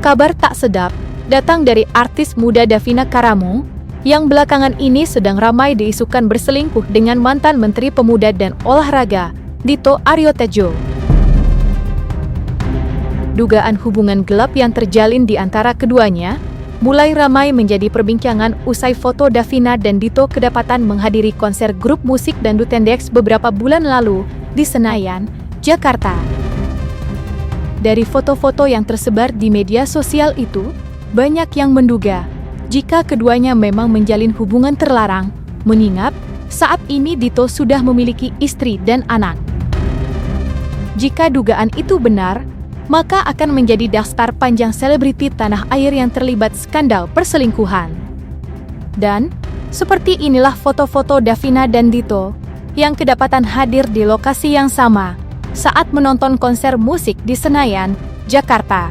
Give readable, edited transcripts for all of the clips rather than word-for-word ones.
Kabar tak sedap datang dari artis muda Davina Karamo yang belakangan ini sedang ramai diisukan berselingkuh dengan mantan Menteri Pemuda dan Olahraga, Dito Aryo Tejo. Dugaan hubungan gelap yang terjalin di antara keduanya mulai ramai menjadi perbincangan usai foto Davina dan Dito kedapatan menghadiri konser grup musik dangdut Tendex beberapa bulan lalu di Senayan, Jakarta. Dari foto-foto yang tersebar di media sosial itu, banyak yang menduga jika keduanya memang menjalin hubungan terlarang, mengingat saat ini Dito sudah memiliki istri dan anak. Jika dugaan itu benar, maka akan menjadi daftar panjang selebriti tanah air yang terlibat skandal perselingkuhan. Dan, seperti inilah foto-foto Davina dan Dito yang kedapatan hadir di lokasi yang sama saat menonton konser musik di Senayan, Jakarta.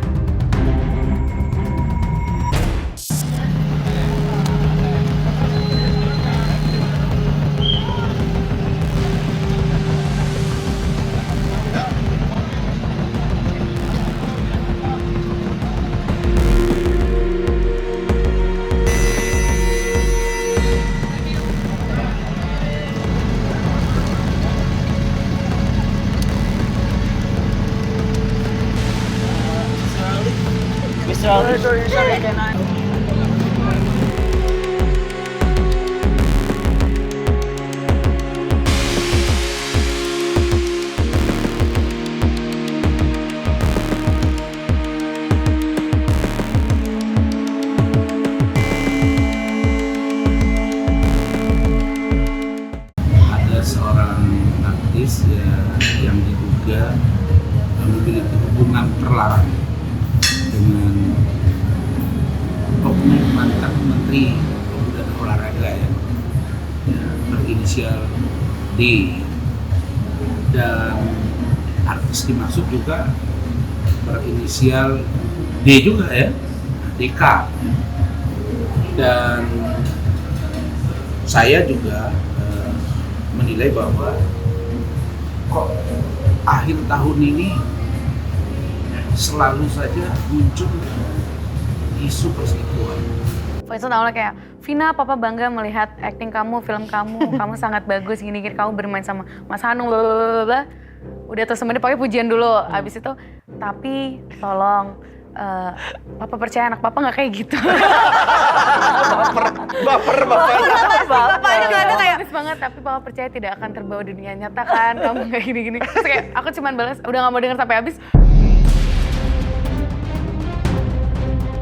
Sorry, can I? Ada seorang artis yang diduga memiliki hubungan terlarang dengan oknum mantan Menteri Pemuda dan Olahraga ya, berinisial D, dan artis dimaksud juga berinisial D juga ya, DK. Dan saya juga menilai bahwa kok akhir tahun ini selalu saja muncul isu perselingkuhan. Faisal awalnya kayak, Vina, papa bangga melihat akting kamu, film kamu, kamu sangat bagus, gini-gini, kamu bermain sama Mas Hanung, blablabla. Udah terus semuanya pokoknya pujian dulu, abis itu, tapi tolong, papa percaya anak papa nggak kayak gitu. Baper. Bapaknya juga ada kayak, bagus banget, tapi papa percaya tidak akan terbawa dunia nyata kan, kamu kayak gini-gini. Terus kayak, aku cuman balas, udah nggak mau denger sampai habis.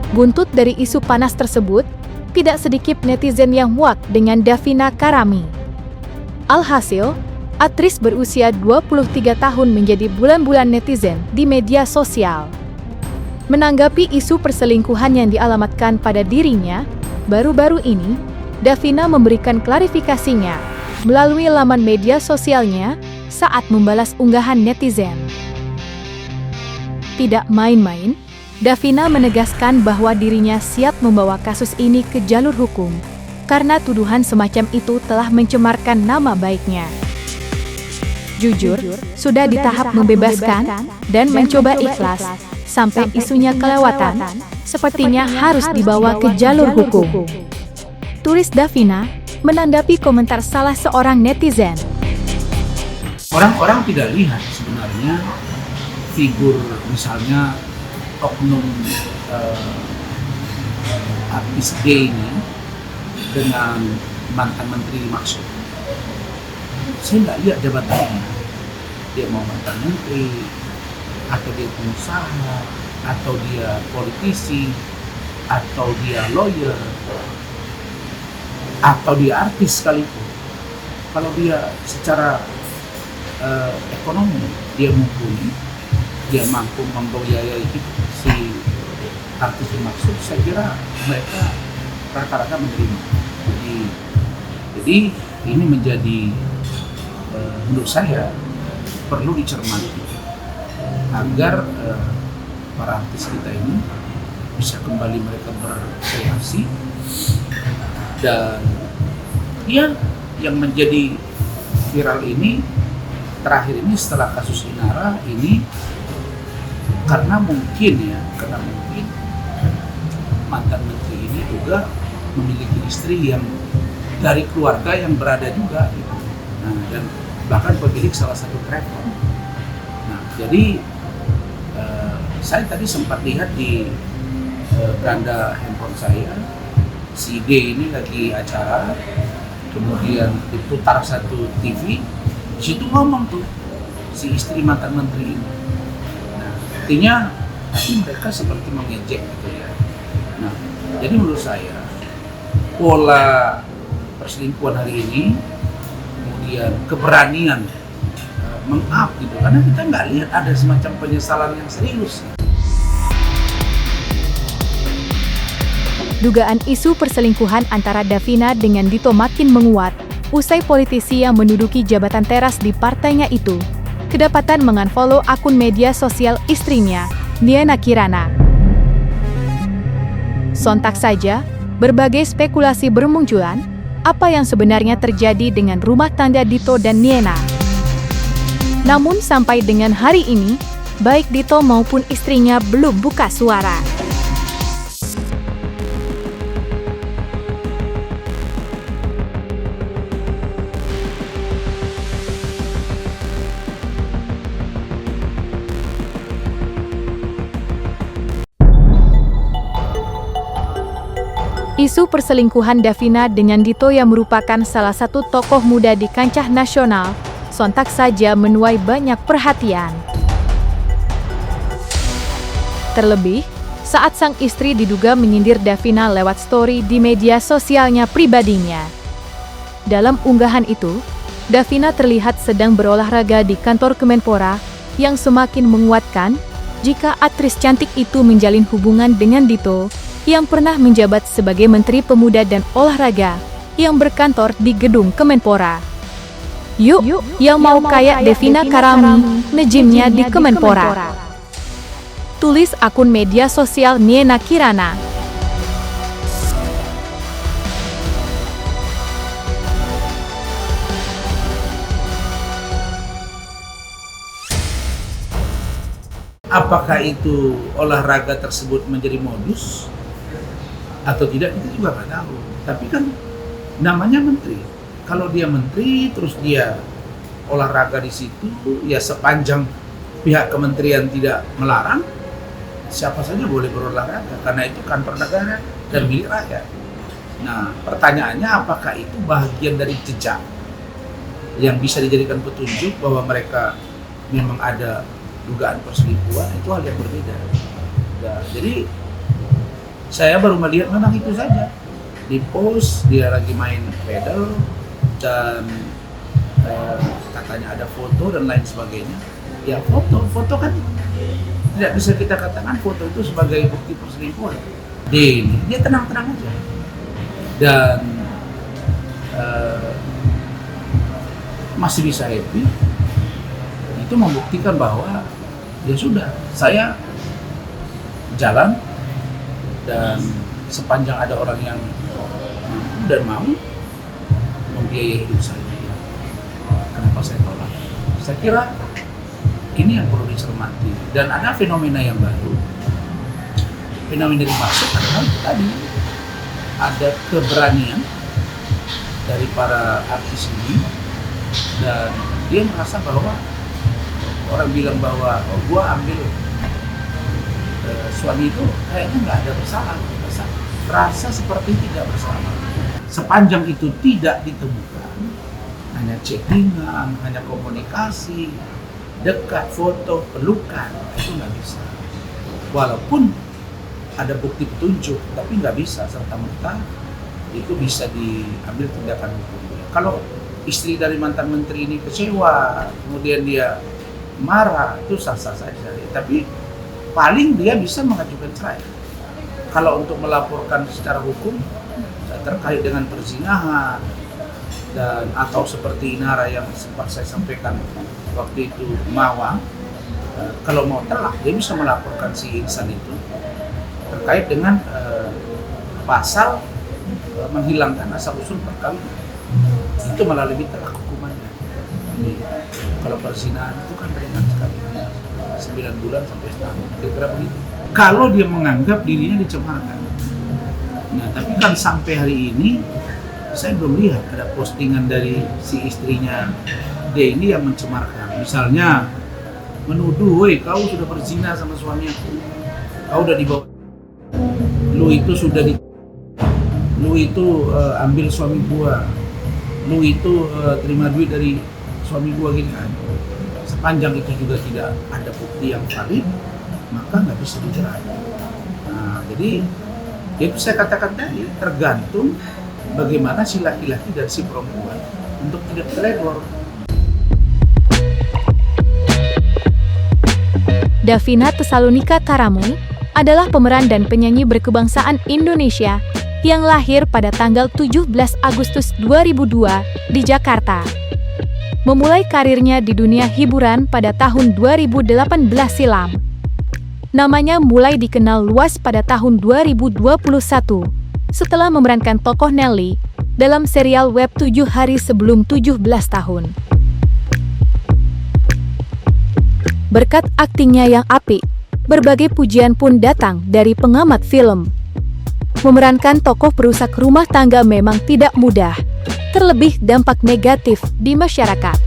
Buntut dari isu panas tersebut, tidak sedikit netizen yang muak dengan Davina Karamo. Alhasil, aktris berusia 23 tahun menjadi bulan-bulan netizen di media sosial. Menanggapi isu perselingkuhan yang dialamatkan pada dirinya, baru-baru ini, Davina memberikan klarifikasinya melalui laman media sosialnya saat membalas unggahan netizen. Tidak main-main, Davina menegaskan bahwa dirinya siap membawa kasus ini ke jalur hukum karena tuduhan semacam itu telah mencemarkan nama baiknya. Jujur, sudah di tahap membebaskan dan mencoba ikhlas sampai isunya kelewatan, sepertinya harus dibawa ke jalur hukum. Tulis Davina menanggapi komentar salah seorang netizen. Orang-orang tidak lihat sebenarnya figur misalnya oknum artis D ini dengan mantan menteri dimaksud. Saya nggak lihat jabatannya. Dia mau mantan menteri, atau dia pengusaha, atau dia politisi, atau dia lawyer, atau dia artis sekalipun. Kalau dia secara ekonomi dia mumpuni, dia mampu membiayai si artis dimaksud, saya kira mereka rata-rata menerima. Jadi ini menjadi menurut saya perlu dicermati agar para artis kita ini bisa kembali mereka berkreasi. Dan ya, yang menjadi viral ini terakhir ini setelah kasus Inara ini, karena mungkin mantan menteri ini juga memiliki istri yang dari keluarga yang berada juga gitu. Nah, dan bahkan pemilik salah satu travel. Nah, jadi saya tadi sempat lihat di beranda handphone saya, si D ini lagi acara, kemudian diputar satu TV, di situ ngomong tuh si istri mantan menteri ini. Nah, artinya tapi mereka seperti mengejek gitu ya. Nah, jadi menurut saya pola perselingkuhan hari ini, kemudian keberanian meng-up gitu, karena kita nggak lihat ada semacam penyesalan yang serius. Dugaan isu perselingkuhan antara Davina dengan Dito makin menguat, usai politisi yang menduduki jabatan teras di partainya itu kedapatan mengunfollow akun media sosial istrinya, Niena Kirana. Sontak saja, berbagai spekulasi bermunculan, apa yang sebenarnya terjadi dengan rumah tangga Dito dan Niena. Namun sampai dengan hari ini, baik Dito maupun istrinya belum buka suara. Isu perselingkuhan Davina dengan Dito yang merupakan salah satu tokoh muda di kancah nasional, sontak saja menuai banyak perhatian. Terlebih, saat sang istri diduga menyindir Davina lewat story di media sosialnya pribadinya. Dalam unggahan itu, Davina terlihat sedang berolahraga di kantor Kemenpora yang semakin menguatkan jika aktris cantik itu menjalin hubungan dengan Dito yang pernah menjabat sebagai Menteri Pemuda dan Olahraga yang berkantor di gedung Kemenpora. Yuk, yang mau kayak Devina Karami, ngejimnya di Kemenpora. Tulis akun media sosial Niena Kirana. Apakah itu olahraga tersebut menjadi modus atau tidak, kita juga nggak tahu. Tapi kan namanya menteri. Kalau dia menteri terus dia olahraga di situ, ya sepanjang pihak kementerian tidak melarang, siapa saja boleh berolahraga karena itu kantor negara dan milik rakyat. Nah, pertanyaannya apakah itu bagian dari jejak yang bisa dijadikan petunjuk bahwa mereka memang ada dugaan perselingkuhan, itu hal yang berbeda. Nah, jadi saya baru melihat memang itu saja. Di post dia lagi main pedal dan katanya ada foto dan lain sebagainya. Ya foto kan tidak bisa kita katakan foto itu sebagai bukti perselingkuhan. Dia tenang-tenang aja. Dan masih bisa happy. Itu membuktikan bahwa ya sudah, saya jalan dan sepanjang ada orang yang mampu dan mau membiayai hidup saya, kenapa saya tolak? Saya kira ini yang perlu dicermati. Dan ada fenomena yang baru. Fenomena yang dimaksud adalah itu tadi, ada keberanian dari para artis ini, dan dia merasa bahwa orang bilang bahwa gua ambil suami itu kayaknya nggak ada bersalah, rasa seperti tidak bersalah. Sepanjang itu tidak ditemukan, hanya chattingan, hanya komunikasi, dekat, foto, pelukan, itu nggak bisa. Walaupun ada bukti petunjuk, tapi nggak bisa serta-merta itu bisa diambil tindakan hukum. Kalau istri dari mantan menteri ini kecewa, kemudian dia marah, itu sah-sah saja. Tapi paling dia bisa mengajukan cerai. Kalau untuk melaporkan secara hukum terkait dengan perzinahan dan atau seperti Inara yang sempat saya sampaikan waktu itu Mawang, kalau mau telak dia bisa melaporkan si insan itu terkait dengan pasal menghilangkan asal usul perkawinan. Itu malah lebih telak hukumannya. Jadi, kalau perzinahan itu kan ringan sekali, 9 bulan sampai setahun, kira-kira begitu. Kalau dia menganggap dirinya dicemarkan, Nah, tapi kan sampai hari ini saya belum lihat ada postingan dari si istrinya D ini yang mencemarkan. Misalnya menuduh, woi kau sudah berzina sama suami aku, kau udah dibawa, lu itu ambil suami gua, lu itu terima duit dari suami gua gitu kan. Sepanjang itu juga tidak ada bukti yang valid, maka nggak bisa dijerat. Nah, jadi itu saya katakan tadi, tergantung bagaimana si laki-laki dan si perempuan untuk tidak teledor. Davina Tesalonika Karamun adalah pemeran dan penyanyi berkebangsaan Indonesia yang lahir pada tanggal 17 Agustus 2002 di Jakarta. Memulai karirnya di dunia hiburan pada tahun 2018 silam. Namanya mulai dikenal luas pada tahun 2021 setelah memerankan tokoh Nelly dalam serial web 7 hari sebelum 17 tahun. Berkat aktingnya yang apik, berbagai pujian pun datang dari pengamat film. Memerankan tokoh perusak rumah tangga memang tidak mudah, terlebih dampak negatif di masyarakat.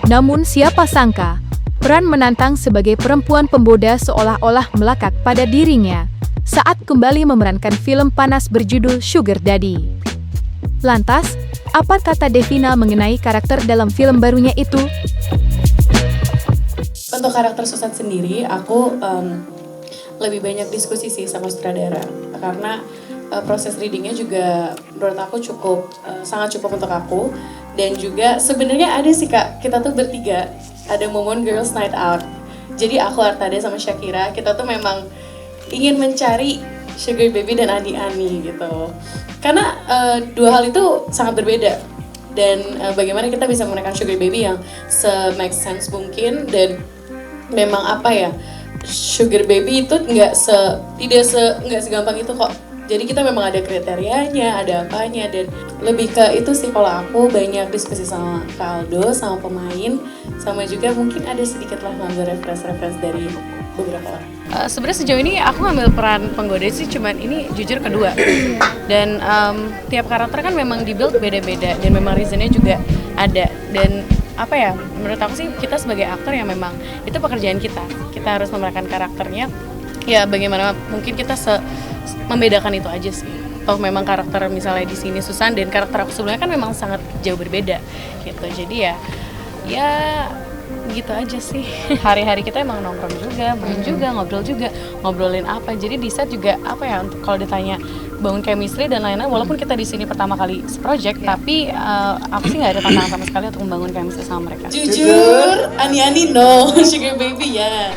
Namun siapa sangka, peran menantang sebagai perempuan pemboda seolah-olah melekat pada dirinya saat kembali memerankan film panas berjudul Sugar Daddy. Lantas, apa kata Davina mengenai karakter dalam film barunya itu? Untuk karakter Susan sendiri, aku lebih banyak diskusi sih sama sutradara karena proses readingnya juga menurut aku sangat cukup untuk aku. Dan juga sebenarnya ada sih Kak, kita tuh bertiga ada momen girls night out. Jadi aku, Artada sama Shakira, kita tuh memang ingin mencari sugar baby dan ani-ani gitu. Karena dua hal itu sangat berbeda. Dan bagaimana kita bisa menekan sugar baby yang se-make sense mungkin, dan memang sugar baby itu nggak segampang itu kok. Jadi kita memang ada kriterianya, ada apanya, dan lebih ke itu sih kalau aku banyak diskusi sama Kak Aldo, sama pemain, sama juga mungkin ada sedikit lah ngambil referensi dari beberapa orang. Sebenarnya sejauh ini aku ngambil peran penggoda sih cuman ini jujur kedua. Dan tiap karakter kan memang dibuild beda-beda dan memang reasonnya juga ada. Dan menurut aku sih kita sebagai aktor yang memang itu pekerjaan kita harus memerankan karakternya. Ya bagaimana mungkin kita membedakan itu aja sih. Toh memang karakter misalnya di sini Susan dan karakter aku sebelumnya kan memang sangat jauh berbeda gitu. Jadi ya gitu aja sih. Hari-hari kita emang nongkrong juga, main juga, ngobrolin apa. Jadi di set juga untuk kalau ditanya bangun chemistry dan lain-lain, walaupun kita di sini pertama kali seproject, tapi aku sih nggak ada tantangan sama sekali untuk membangun chemistry sama mereka. Jujur, ani-ani no, sugar baby ya.